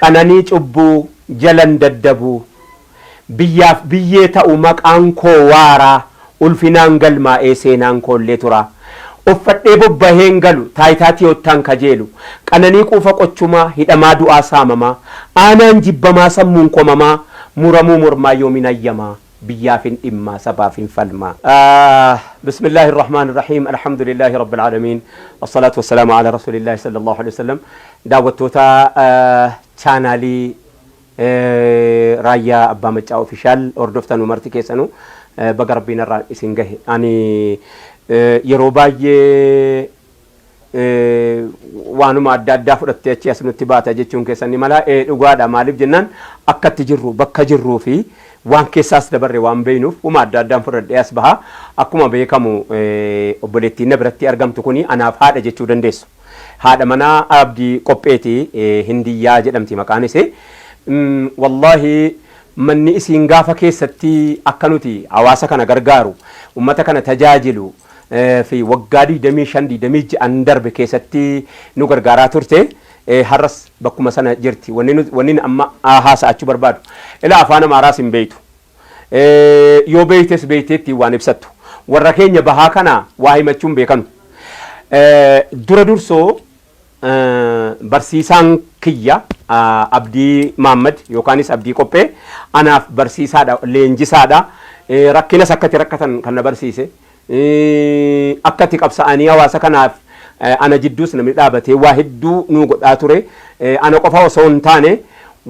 qananii cubbuu jalan daddabu biyyaaf biyyee ta'u maqaan koo waaraa ulfinaan galmaa'ee seenaan koollee tura uffadhee bobbaheen galu taayitaatii ottaan kajeelu qananii quufa qochumaa hidhamaa du'aa saamamaa aanaan jibbamaa sammuun komamaa muramuu mormaa yoomin ayyamaa بيافين إما سبافين فلما بسم الله الرحمن الرحيم الحمد لله رب العالمين والصلاة والسلام على رسول الله صلى الله عليه وسلم دعوتوتا channelي رايا أبا مجا official أردفتان ومرتي كيسانو بقربين الران إسنجه أني يروباي وانما أدى فرت تيجي نتبات أجتون كيساني ملا وقادا مالب جنان أكت جرو بك جرو في وان كيساس دبر وان بينوف وما أدى فرت أسبها أكما بيكمو أبولتي نبرتي أرقم تكوني أنا فهذا أجتون دندس هذا منا أبدي كوبيتي هندية جدمتي مكاني سي والله من إسينغافا كيستي أكنوتي عواسا كان غرغارو ومتا كان تجاجلو في وقادي دمي شندي دميج أندر بكيستي نوغر غاراتورتي هرس بكو مسانا جرتي ونين أما آهاس أچو بربادو إلا أفانا ماراسم بيتو يو بيتس بيتي وانبسطو ورقين يبها كنا واهي مچون بيكنو دورا دورسو برسيسان كيا abdi Muhammad yookanis abdi qophee anaaf barsiisaadha leenjisaadha rakkina sakkati rakkatan kan na barsiise akkati qabsaa'anii hawaasa kanaaf ana jidduus namni dhaabatee waa hedduu nu godhaa ture ana qofa osoo hin taane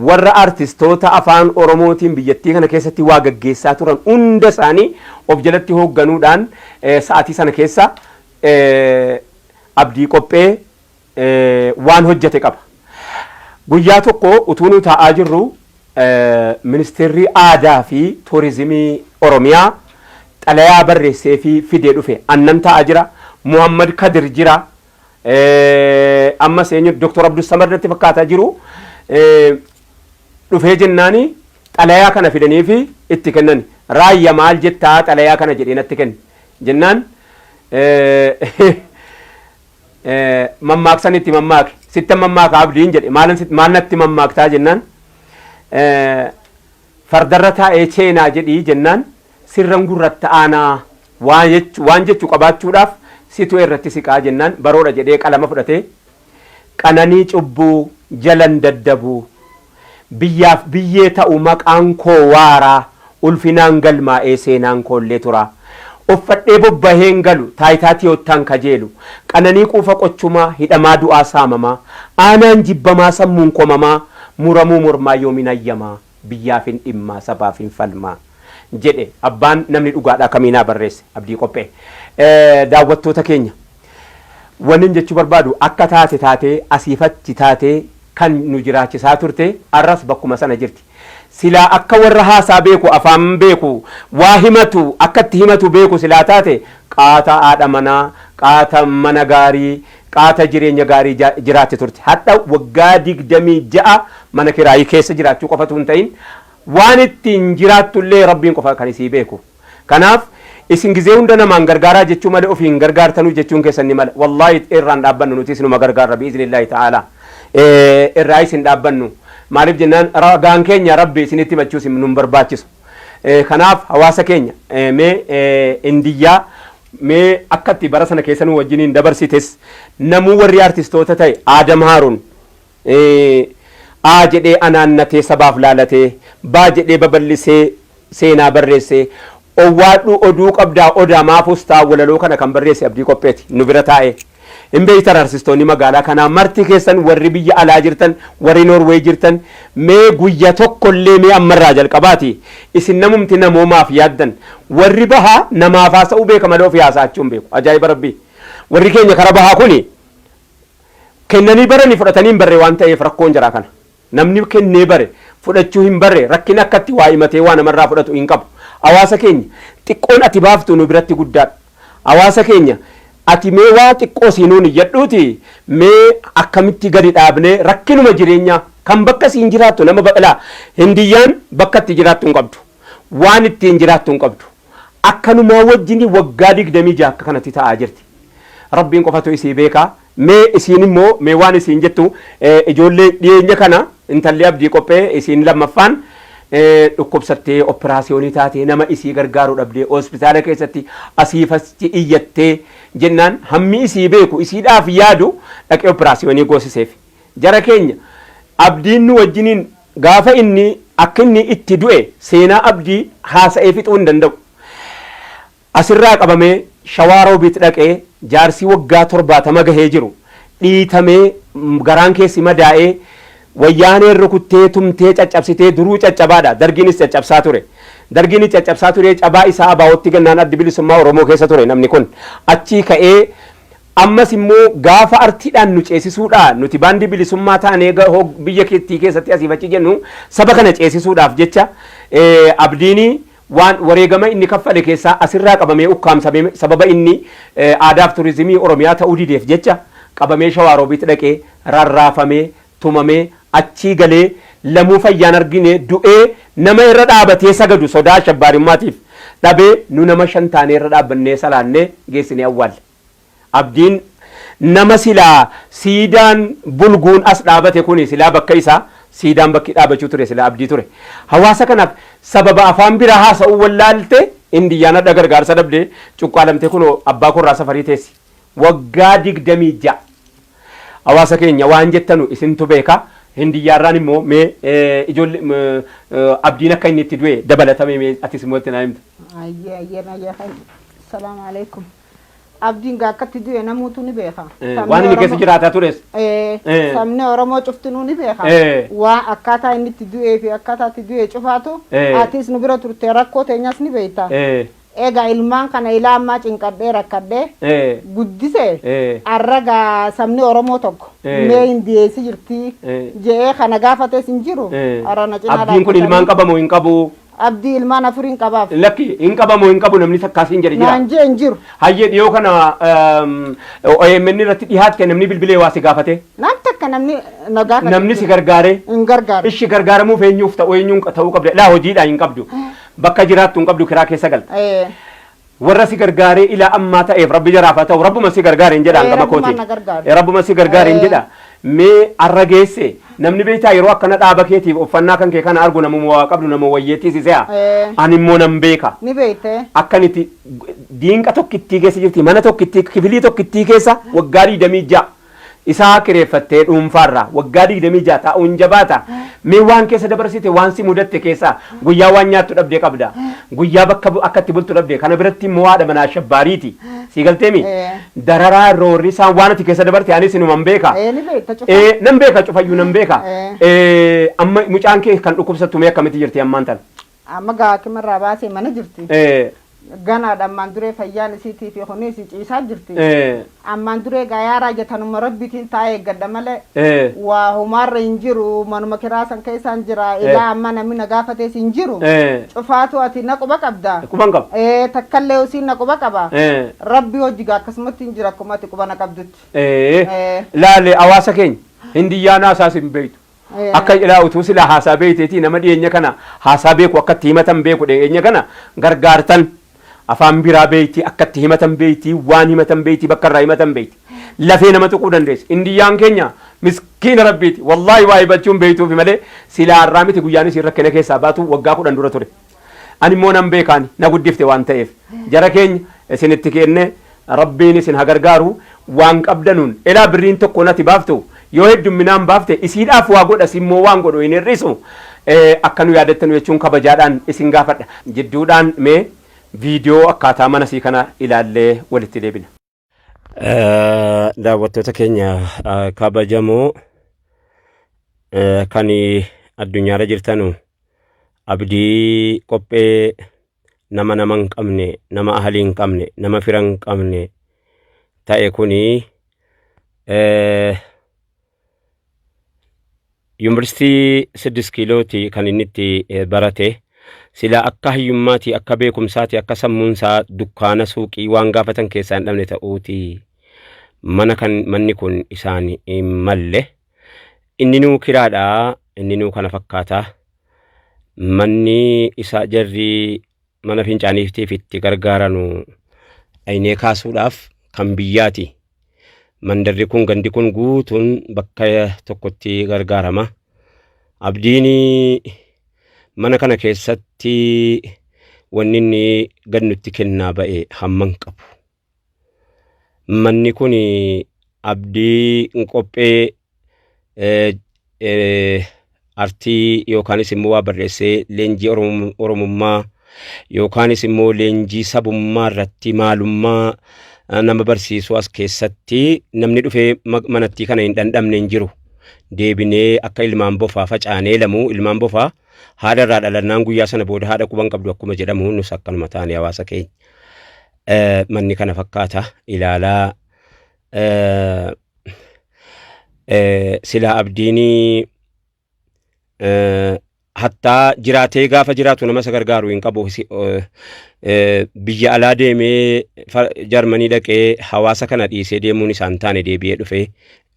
warra artistoota afaan oromootiin biyyattii kana keessatti waa gaggeessaa turan hunda isaanii of jalatti hoogganuudhaan sa'aatii sana keessa abdi qophee waan hojjete qaba. guyyaa tokko utuunu taa'aa jirru ministeerri aadaa fi tuurizimii oromiyaa xalayaa barreessee fi fidee dhufe annan taa'aa jira Muhammad Kadir jira amma seenyu Dr. Abdul Samad natti fakkaataa jiru dhufee jennaani xalayaa kana fidanii fi itti kennan raayya maal jettaa xalayaa kana jedhee natti kenni jennaan mammaaksan itti mammaake sitta mammaaka abdiin jedhe maal natti mammaaktaa jennaan fardarra taa'ee cheenaa jedhii jennaan sirran gurratti aanaa waan jechuu qabaachuudhaaf situ irratti siqaa jennaan baroodha jedhee qalama fudhatee qananii cubbuu jalan daddabu biyyaaf biyyee ta'u maqaan koo waaraa ulfinaan galmaa'ee seenaan koollee tura uffadhee bobbaheen galu taayitaatii ottaan kajeelu qananii quufa qochumaa hidhamaa du'aa saamamaa aanaan jibbamaa sammuun komamaa muramuu mormaa yoomin ayyamaa biyyaafin dhimmaa sabaafin falmaa jedhe abbaan namni dhugaadhaa kamiinaa barreesse abdii qophee daawwattoota keenya wannin jechuu barbaadu akka taatee asiifachi taatee kan nu jiraachisaa turte arras bakkuma sana jirti silaa akka warra haasaa beeku afaan beeku waa himatu akkatti himatu beeku silaa taate qaata haadha manaa qaata mana gaarii qaata jireenya gaarii jiraatti turte hadha waggaa 26 mana kiraayii keessa jiraachuu qofatu hin ta'in waan ittiin jiraatullee rabbiin qofa kan isii beeku kanaaf isin gizee hunda namaan gargaaraa jechuu malee ofiin gargaartanuu jechuun keessan ni mala wallaahi irraan dhaabbannu nuti isinuma gargaarra biiznillaahi ta'aalaa irraa isin dhaabbannu maaliif jennaan ragaan keenya rabbi isinitti machuus nun barbaachisu kanaaf hawaasa keenya mee indiyyaa mee akkatti bara sana keessa nu wajjiniin dabarsites namuu warri artistoota ta'e Aadam Haaruun A jedhee anaannatee sabaaf laalatee baa jedhee babal'isee seenaa barreessee owwaadhu oduu qabdaa odaa maafus ta'a walaloo kana kan barreesse abdii qopheeti nu bira taa'ee in beeytan artistoonni magaalaa kanaa marti keessan warri biyya alaa jirtan warri Noorweey jirtan mee guyya tokkollee mee ammarraa jalqabaati isin namumti namoomaaf yaaddan warri bahaa namaaf haasa'uu beeka malee ofii haasa'achuun beeku ajaa'iba rabbii warri keenya kara bahaa kuni kennanii baranii fudhatanii hin barre waan ta'eef rakkoon jira kana namni kennee bare fudhachuu hin barre rakkin akkatti waa himatee waa namarraa fudhatu hin qabu hawaasa keenya xiqqoon ati baaftu nu biratti guddaadha hawaasa keenya ati mee waa xiqqoo siinuun jedhuuti mee akkamitti gadi dhaabnee rakkinuma jireenyaa kan bakka siin jiraattu nama baqalaa hindiyyaan bakka itti jiraattu hin qabdu waan ittiin jiraattu hin qabdu akkanumaa wajjini waggaa 26 akka kanatti ta'aa jirti rabbiin qofatu isii beekaa mee isiin immoo mee waan isiin jettu ijoollee dhiyeenya kana intalli abdii qophee isiin lammaffaan dhukkubsattee operaasiyoonii taatee nama isii gargaaruu dhabdee hospitaala keessatti asiifatti iyyattee jennaan hammi isii beeku isiidhaaf yaadu dhaqee operaasiyoonii goosiseef. Jara keenya abdiin nu wajjiniin gaafa inni akka inni itti du'e seenaa abdii haasa'ee fixuu hin danda'u. Asirraa qabamee Shawaaroobiit dhaqee jaarsii waggaa 70 gahee jiru dhiitamee garaan keessi madaa'ee wayyaaneen rukuttee tumtee caccabsitee duruu caccabaadha. Dargiinis caccabsaa ture. Dargiinis caccabsaa ture cabaa isaa abaawootti gannaan addi bilisummaa Oromoo keessa ture namni kun achii ka'ee ammas immoo gaafa artiidhaan nu ceesisuudhaan nuti baandii bilisummaa taanee biyya keettii keessatti asii fachi jennu saba kana ceesisuudhaaf jecha abdiini waan wareegama inni kaffale keessaa asirraa qabamee ukkaamsamee sababa inni aadaaf turizimii Oromiyaa ta'uu dideef jecha qabamee Shawaaroobiitti dhaqee rarraafamee tumamee achii galee lamuu fayyaan argine du'ee nama irra dhaabatee sagadu sodaa shabbaarummaatiif dhabee nu nama 5 taanee irra dhaabbannee salaannee geessinee awwaalle. Abdiin nama silaa siidaan bulguun as dhaabate kuni silaa bakka isaa siidaan bakki dhaabachuu ture silaa abdii ture. Hawaasa kanaaf sababa afaan biraa haasa'uu wallaalte indiyyaan adda gargaarsa dhabdee cuqqaalamtee kunoo abbaa korraa safarii teessi. Waggaa 26 hawaasa keenya waan jettanu isintu beeka. Hindiyyaarraan immoo mee ijoollee abdiin akka inni itti du'e dabalatame mee atis immoo itti naa himta. Ayyaa salaamu alaikum. Abdiin akkatti du'e namuutu ni beeka. Waan inni keessa jiraataa tures. Sabni Oromoo cuftinuu ni beeka. Waan akkaataa inni itti du'ee fi akkaataa itti du'e cufaatu atis nu bira turte rakkoo teenyas ni beekta. Egaa ilmaan kana ilaa ammaa cinqadhee rakkadhee guddisee arraga sabni Oromoo tokko mee hin dhiyeessi jirti jedhee kana gaafates hin jiru. Abdiin kun ilmaan qabamoo hin qabu? Abdii ilmaan afur hin qabaaf. Lakki hin qabamoo hin qabu namni takkaasiin jedhe jira. Naan jee hin jiru. Hayyee dhiyoo kana OMN irratti dhihaatte namni bilbilee waa si gaafate. Naan takka namni na gaafate. Namni si gargaare. Hin gargaaru. Ishi gargaaramuuf eenyuuf eenyuun ta'uu qabda. Laa hojiidhaan hin qabdu. Bakka jiraattu hin qabdu kiraa keessa galta. Warra si gargaaree ilaa ammaa ta'eef rabbi jaraaf haa ta'u rabbuma si gargaare hin jedhaan gama kooti. Rabbuma si gargaare hin jedha. Mee arra geesse namni beektaa yeroo akkana dhaaba keetiif uffannaa kan kee kana argu namuma waa qabdu nama wayyeettii si se'a. Ani immoo nan beeka. Ni beekte. Akkanitti diinqa tokkittii keessa jirti mana tokkittii kifilii tokkittii keessa waggaa 26 isaa kireeffattee dhuunfaarraa waggaa 26 taa'uun jabaata. Mee waan keessa dabarsite waan si mudatte keessa guyyaa waan nyaattu dhabdee qabda. Guyyaa bakka akkatti bultu dhabdee kana biratti immoo haadha manaa shabbaariiti. Si galteemi dararaa roorri isaan waan ati keessa dabarte anis inuman beeka. Nan beeka cufayyuu nan beeka. Amma mucaan kee kan dhukkubsattu mee akkamitti jirti ammaan tan? Amma gaakimarraa baasee mana jirti. Ganaadha ammaan duree fayyaan isiitii fi honii isii ciisaa jirti. Ammaan duree gaayaaraa jetanuma rabbitiin taa'ee gadda malee waa humaarra hin jiru manuma kiraasan keessaan jira ilaa amma namni na gaafatees hin jiru. Cufaatu ati na quba qabda. Quban qaba. Takkallee usii na quba qaba. Rabbi hojii akkasumatti hin jira akkuma ati quba na qabdutti. Laale hawaasa keenya hindiyyaanaa isaas hin beektu. Akka ilaa utuu sila haasaa beekteetii nama dhiyeenya kana haasaa beeku akkatti himatan beeku dhiyeenya kana gargaartan. Afaan biraa beeyti akkatti himatan beeyti waan himatan beeyti bakka irraa himatan beeyti lafee nama tuquu dandeessi. Indiyyaan keenya miskiina rabbiiti wallaahi waa hibachuun beeytuufi malee silaa irraa miti guyyaanis rakkina keessaa baatu waggaa 10 dura ture. Ani immoo nan beekaani na guddifte waan ta'eef jara keenya isinitti kenne rabbiin isin haa gargaaru waan qabdanuun elaa birriin tokko natti baaftu yoo heddumminaan baafte isiidhaaf waa godhas immoo waan godhu hin hir'isu akka nu yaadattanu jechuun kabajaadhaan isin gaafadha. Jidduudhaan mee Video akkaataa mana sii kana ilaallee walitti deebina. Daawwattoota keenya kabajamoo kan addunyaarra jirtanu abdii qophee nama hin qabne nama ahalii hin qabne nama fira hin qabne ta'e kuni yuunivarsiitii 6 kiilooti kan inni itti barate. Sila akka hiyyummaati akka beekumsaati akka sammuunsaa dukkaana suuqii waan gaafatan keessaa hin dhabne ta'uuti manni kun isaan malle inni nuu kiraadha inni nuu kana fakkaata manni isaa jarri mana fincaaniiftiif itti gargaaranu aynee kaasuudhaaf kan biyyaati mandarri kun gandi kun guutuun bakka tokkotti gargaarama abdiini mana kana keessatti wanni inni gad nutti kennaa ba'e hamman qabu. Manni kun abdii qophee artii yookaanis immoo waa barreessee leenjii oromummaa yookaanis immoo leenjii sabummaa irratti maalummaa nama barsiisuu as keessatti namni dhufee manatti kana hin dhandhamne hin jiru. Deebinee akka ilmaan bofaa facaanee lamuu ilmaan bofaa haadha irraa dhalannaan guyyaa sana booda haadha quban qabdu akkuma jedhamu nus akkanuma taane hawaasa keenya. Manni kana fakkaata ilaalaa sila abdiini hattaa jiraatee gaafa jiraatu nama isa gargaaru hin qabu. Biyya alaa deemee Jarmanii dhaqee hawaasa kana dhiisee deemuun isaan taane deebi'ee dhufee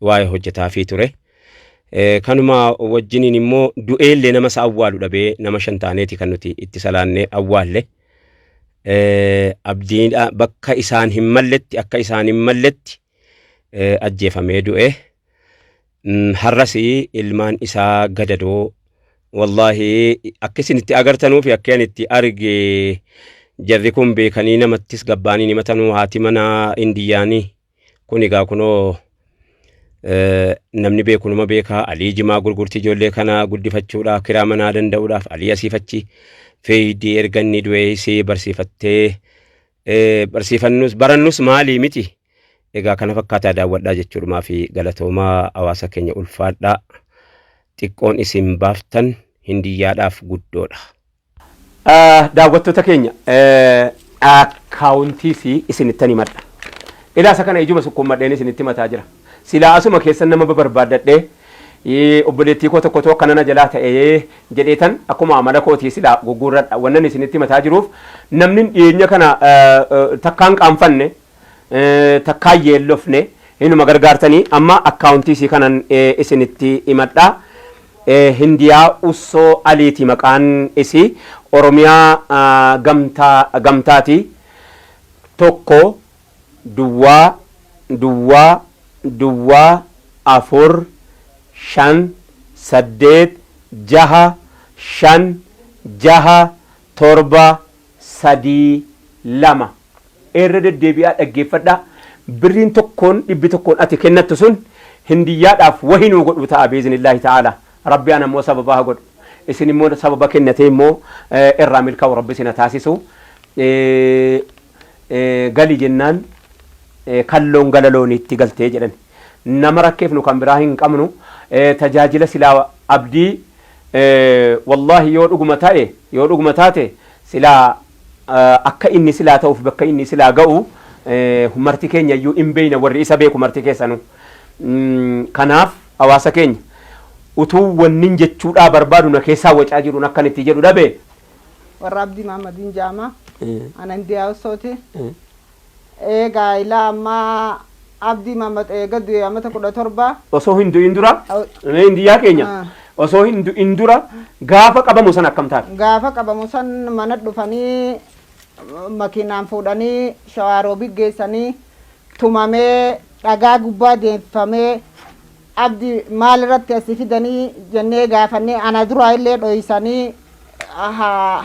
waa'ee hojjetaa fi ture. Kanuma wajjiniin immoo du'eellee nama isa awwaalu dhabee nama 5 taaneeti kan nuti itti salaannee awwaalle. Abdiin bakka isaan hin malletti akka isaan hin malletti ajjeefamee du'e. Har'as ilmaan isaa gadadoo wallahi akka isin itti agartanuu fi akka itti arge jarri kun beekanii namattis gabbaanii himatanuu haati mana indiyaanii kun egaa kunoo namni beekunuma beekaa Alii Jimaa gurgurtii ijoollee kana guddifachuudhaaf kiraa manaa danda'uudhaaf Alii asiifachi feeyidii erganni du'ee isee barsiifattee barsiifannus barannus maalii miti. Egaa kana fakkaataa daawwadhaa jechuudha fi galatoomaa hawaasa keenya ulfaadhaa. Xiqqoon isin baaftan hindiyyaadhaaf guddoodha. Daawwattoota keenya akkaawuntiis isinittan himadha. Ilaasa kana ijuma sukkuummadheen isinitti himataa jira. Silaa asuma keessan nama barbaadadhee obboleettii koo tokko tokko kanana jalaa ta'ee jedheetan akkuma amala kootii silaa gugurradha wannan isinitti himataa jiruuf namni dhiyeenya kana takkaan qaanfanne takkaan yeellofne inuma gargaartanii amma akkaawuntiisii kanan isinitti himadha. Hindiyaa Ussoo Aliiti maqaan isii Oromiyaa gamtaati. Tokko duwwaa 4 5 8 6 5 7 3 2 irra deddeebi'aa dhaggeeffadha. Birriin tokkoon dhibbi tokkoon ati kennattu sun hindiyyaadhaaf wahinuu godhu ta'a biiznillaahi ta'ala. Rabbi ana immoo sababa godhu isin immoo sababa kennatee immoo irraa milkaa'u rabbi isin taasisu. Gali jennaan kalloon galalooniitti galtee jedhan nama rakkeefnu kan biraa hin qabnu tajaajila silaa abdii wallahi yoo dhuguma taate silaa akka inni silaa ta'uuf bakka inni silaa ga'u marti keenya iyyuu hin beeyna warri isa beeku marti keessanu. Kanaaf hawaasa keenya utuu wannin jechuudhaa barbaadu na keessaa wacaa jiruun akkan itti jedhu dhabe. Warra Abdii Mahamadiin Jaamaa ana Indiyaa Ussooti. Egaa ilaa ammaa Abdii Mahamad eega du'e amata 17 osoo hin du'in dura Indiyaa keenya osoo hin du'in dura gaafa qabamu san akkam taate? Gaafa qabamu san mana dhufanii makiinaan fuudhanii Shawaaroobii geessanii tumamee dhagaa gubbaa deeffamee Abdii maal irratti asii fidanii jennee gaafannee ana duraa illee dhoysanii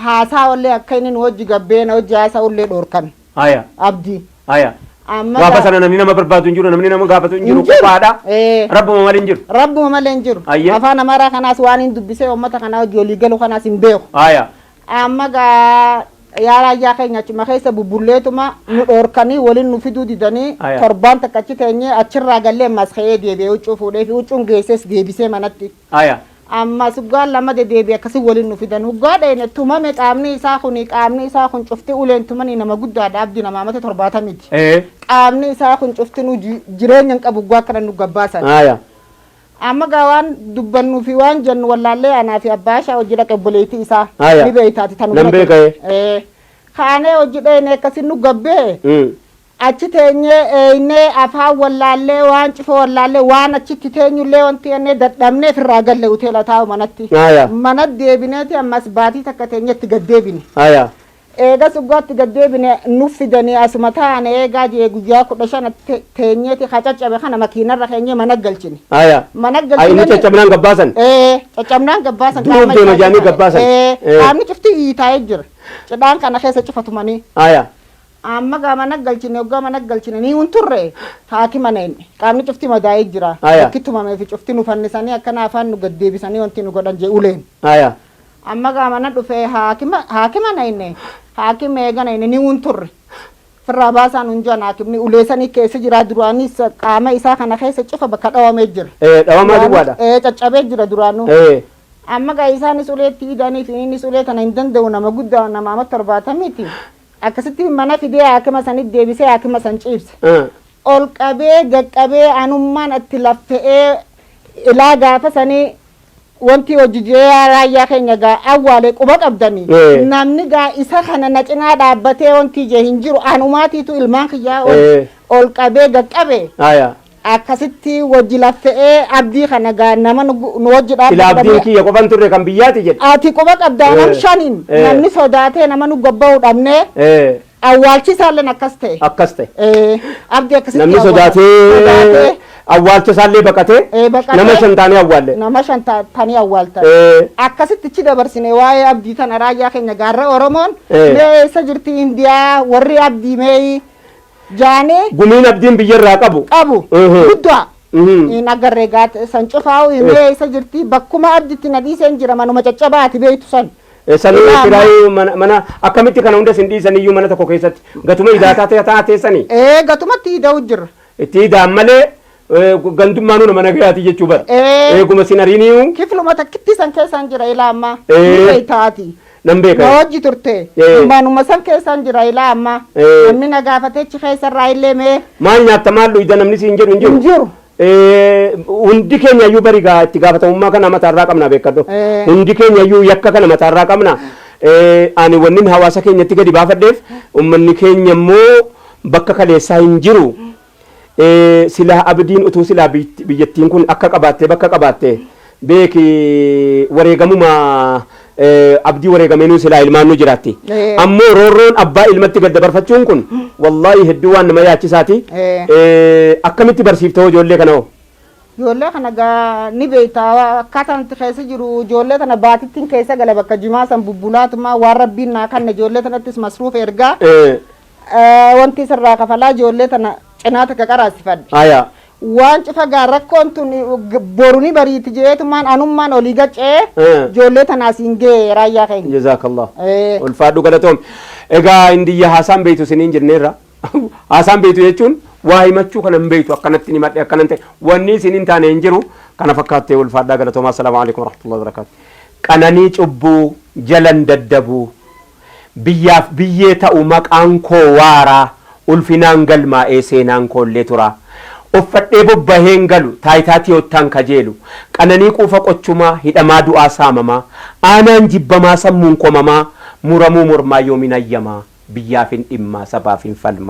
haasaa wallee akka inni hojii gabbeena hojii haasaa wallee dhorkan. Aya. Abdii. Aya. Gaafa sana namni nama barbaadu hin jiru namni nama gaafatu hin jiru qofaadha. Rabbuma malee hin jiru. Rabbuma malee hin jiru. Afaan Amaaraa kanaas waan hin dubbisee uummata kanaa hojii olii galu kanaas hin beeku. Aya. Amma gaa yaaraayyaa keenya achuma keessa bubbulleetuma nu dhorkanii waliin nu fiduu didanii torbaan takka achi teenyee achirraa gallee ammas ka'ee deebi'ee huccuu fuudhee fi huccuun geesses deebisee manatti. Aya. Amma suggaan lama deebi'ee akkasii waliin nu fidan huggaa dheene tumame qaamni isaa kun cufti uleen tumanii nama guddaadha Abdii nama amata 70. Qaamni isaa kun cufti nu jireenya hin qabu huggaa akkana nu gabbaasan. Aya. Amma gaa waan dubbannuu fi waan jennu wallaallee anaa fi abbaashaa hojii dhaqe obboleettii isaa ni beeytaati tanu kaanee hojii dheene akkasii nu gabbee achi teenyee eeynee afaan wallaallee waan cifoo wallaallee waan achitti teenyullee wanti ennee dadhabnee firraa galle hoteela taa'u manatti manat deebineeti ammas baatii takka teenyetti gad deebine eega suggaatti gaddeebine nuuf fidanii asuma taane eegaa jee guyyaa 15 teenyeeti caccabe kana makiinarra keenye mana galchine. Mana galchine. Ay caccabnaan gabbaasan. Caccabnaan gabbaasan. Duruuf deema jaanii gabbaasan. Qaamni cufti hiitaa'ee jira. Cidhaan kana keessa cufatumanii. Amma gaa mana galchine hoggaa mana galchine ni hunturre haakima neenye qaamni cufti madaa'ee jira. Bakki tumamee fi cufti nu fannisanii akkana afaan nu gaddeebisanii wanti nu godhan jee uleen. Amma gaa mana dhufee haakima neenye. Haakima eega neenye ni hunturre. Firraa baasaan hunjaan haakimni uleessanii keessa jira duraanis qaama isaa kana keessa cufa bakka dhawamee jira. Dhawamaa duwwaadha. Caccabee jira duraanuu. Amma gaa isaanis uleetti hidhanii fi innis ulee kana hin danda'u nama guddaa nama amma 70 akkasitti mana fidee haakima sanitti deebisee haakima san ciibse. Ol qabee gaqqabee anummaan itti laffa'ee ilaa gaafa sanii wanti hojjijee raayyaa keenya gaa awwaalee quba qabdanii namni gaa isa kana na cinaa dhaabbatee wanti jee hin jiru anumaatiitu ilmaan kiyyaa ol qabee gaqqabee akkasitti wajji laffa'ee abdii kana gaa nama nu wajji dhaabbatee ila abdiin kiyya qofan turre kan biyyaati jedhe ati quba qabdaa nam shaniin namni sodaatee nama nu gabba'uu dhabnee awwaalchisaalleen akkas ta'e abdii akkasitti namni sodaatee awwaalchisaallee baqatee nama 5 taanii awwaalle nama 5 taanii awwaaltan akkasitti chi dabarsine waa'ee abdii tana raayyaa keenya gaarra Oromoon mee isa jirti Indiyaa warri abdii mee jaane gumiin abdiin biyyarraa qabu guddaa in agarree gaate san cufaa'u mee isa jirti bakkuma abditti na dhiiseen jira manuma caccabaati beeytu san sanuma kiraayu mana akkamitti kana hunda sin dhiisaniyyuu mana tokko keessatti gatuma idaataa taateessanii gatumatti hidha'u jirra itti hidhaan malee gandummaanuu nama nagayaati jechuu bara eeguma sin ariiniyu kifluma takkitti san keessaan jira ilaa ammaa beeytaati nan beeka na wajji turte manuma san keessaan jira ilaa ammaa namni na gaafatee achi keessarraa illee mee maal nyaatta maal dhuyda namni siin jedhu hin jiru hundi keenya iyyuu barigaa itti gaafatamummaa kana mataarraa qabna beekadho hundi keenya iyyuu yakka kana mataarraa qabna ani wannin hawaasa keenyatti gadi baafadheef ummanni keenya immoo bakka kaleessaa hin jiru silaa abdiin utuu silaa biyyattiin kun akka qabaattee bakka qabaattee beeki wareegamuma abdii wareegameenuu silaa ilmaannu jiraatti ammoo roorroon abbaa ilmatti gad dabarfachuun kun wallaahi hedduu waan nama yaachisaati akkamitti barsiiftee ijoollee kana hoo ijoollee kana gaa ni beektaa akkaataan itti keessa jiru ijoollee tana baatittiin keessa gala bakka jimaa san bubbulaatumaa waan rabbiin naa kanne ijoollee tanattis masruuf ergaa wanti sirraa kafalaa ijoollee tana cinaa takka qaraasifadhe waan cufa gaa rakkoon tun boruni bariiti jeetumaan anummaan olii gaccee ijoollee tanaas hin gee raayyaa keenya jazaakallah ulfaadhu galatoom egaa indiyya haasaan beeytu siniin jenneerra haasaan beeytu jechuun waa himachuu kana hin beeytu akkanatti himadhe akkanan ta'e wanni isiniin taane hin jiru kana fakkaattee ulfaadhaa galatooma assalaamu alaikum warahmatullahi wabarakaatu qananii cubbuu jalan daddabuu biyyaaf biyyee ta'u maqaan koo waaraa ulfinaan galmaa'ee seenaan koollee turaa uffadhee bobbaheen galu taayitaatii ottaan kajeelu qananii quufa qochumaa hidhamaa du'aa saamamaa aanaan jibbamaa sammuun komamaa muramuu mormaa yoomin ayyamaa biyyaaf hin dhimmaa sabaaf hin falmaa